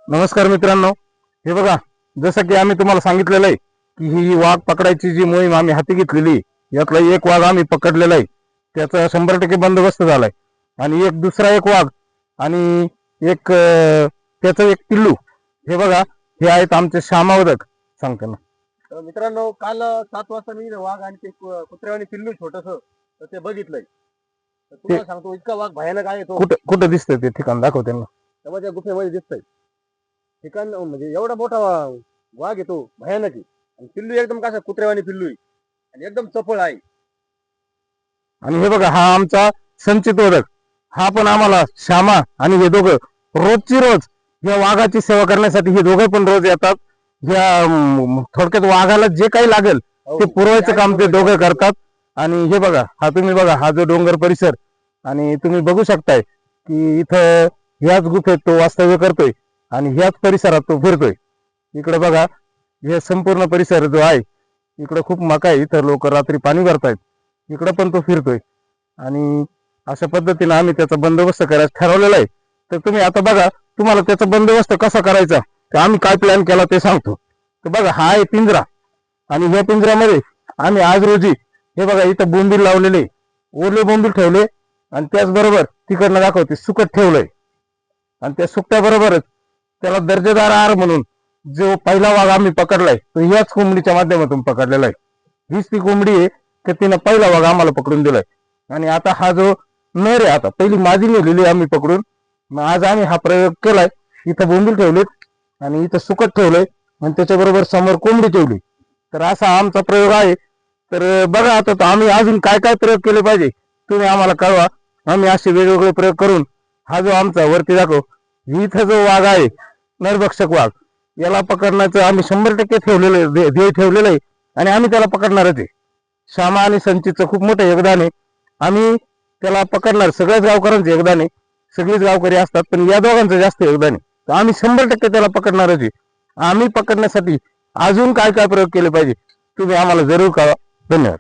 नमस्कार मित्रांनो, हे बघा, जसं की आम्ही तुम्हाला सांगितलेलं आहे की ही वाघ पकडायची जी मोहीम आम्ही हाती घेतलेली, यातला एक वाघ आम्ही पकडलेला आहे. त्याचा 100% बंदोबस्त झालाय. आणि एक दुसरा एक वाघ आणि एक त्याचं एक पिल्लू. हे बघा, हे आहेत आमचे श्यामावदक सांगताना. तर मित्रांनो, काल 7 वाजता मी वाघ आणि ते कुत्र्यावानी पिल्लू छोटस तर ते बघितलंय. तर तुम्हाला सांगतो, इतका वाघ भयानक आहे तो. कुठं कुठं दिसतंय ते ठिकाण दाखव त्यांना. त्यामध्ये गुफेमध्ये दिसतंय ठिकाण, म्हणजे एवढा मोठा वाघ येतो, भयानक आहे. आणि पिल्लू एकदम कसा कुत्र्यावानी पिल्लू आहे आणि एकदम चपळ आहे. आणि हे बघा, हा आमचा संचित वदक. हा पण आम्हाला श्यामा आणि हे दोघं रोजची रोज या वाघाची सेवा करण्यासाठी हे दोघं पण रोज येतात. या थोडक्यात वाघाला जे काही लागेल ते पुरवायचं काम ते दोघं करतात. आणि हे बघा, हा तुम्ही बघा, हा जो डोंगर परिसर, आणि तुम्ही बघू शकताय की इथं ह्याच गुफेत तो वास्तव्य करतोय आणि ह्याच परिसरात तो फिरतोय. इकडे बघा, हे संपूर्ण परिसर जो आहे, इकडे खूप मका आहे, इथं लोक रात्री पाणी भरतायत. इकडे पण तो फिरतोय आणि अशा पद्धतीने आम्ही त्याचा बंदोबस्त करायचं ठरवलेला आहे. तर तुम्ही आता बघा, तुम्हाला त्याचा बंदोबस्त कसा करायचा, तर आम्ही काय प्लॅन केला ते सांगतो. तर बघा, हा आहे पिंजरा आणि ह्या पिंजऱ्यामध्ये आम्ही आज रोजी हे बघा, इथं बोंबील लावलेले, ओले बोंबील ठेवले आणि त्याचबरोबर तिकडनं दाखवते सुकट ठेवलंय. आणि त्या सुकट्याबरोबरच त्याला दर्जेदार आहार म्हणून जो पहिला वाघ आम्ही पकडलाय तो ह्याच कोंबडीच्या माध्यमातून पकडलेला आहे. हीच ती कोंबडी आहे तर तिनं पहिला वाघ आम्हाला पकडून दिलाय. आणि आता हा जो नर आहे, आता पहिली माझी नेलेली आम्ही पकडून, मग आज आम्ही हा प्रयोग केलाय. इथं बोंबील ठेवलेत आणि इथं सुकट ठेवलंय आणि त्याच्याबरोबर समोर कोंबडी ठेवली. तर असा आमचा प्रयोग आहे. तर बघा, आता आम्ही अजून काय काय प्रयोग केले पाहिजे तुम्ही आम्हाला कळवा. आम्ही असे वेगवेगळे प्रयोग करून हा जो आमचा वरती दाखव, इथं जो वाघ आहे, नरभक्षक वाघ, याला पकडण्याचं आम्ही 100% ठेवलेलं ध्येय ठेवलेलं आहे. आणि आम्ही त्याला पकडणारच आहे. श्यामा आणि संचितचं खूप मोठं योगदान आहे. आम्ही त्याला पकडणार, सगळ्याच गावकऱ्यांचं योगदान आहे. सगळीच गावकरी असतात, पण या दोघांचं जास्त योगदान आहे. तर आम्ही 100% त्याला पकडणारच आहे. आम्ही पकडण्यासाठी अजून काय काय प्रयोग केले पाहिजे तुम्ही आम्हाला जरूर कळवा. धन्यवाद.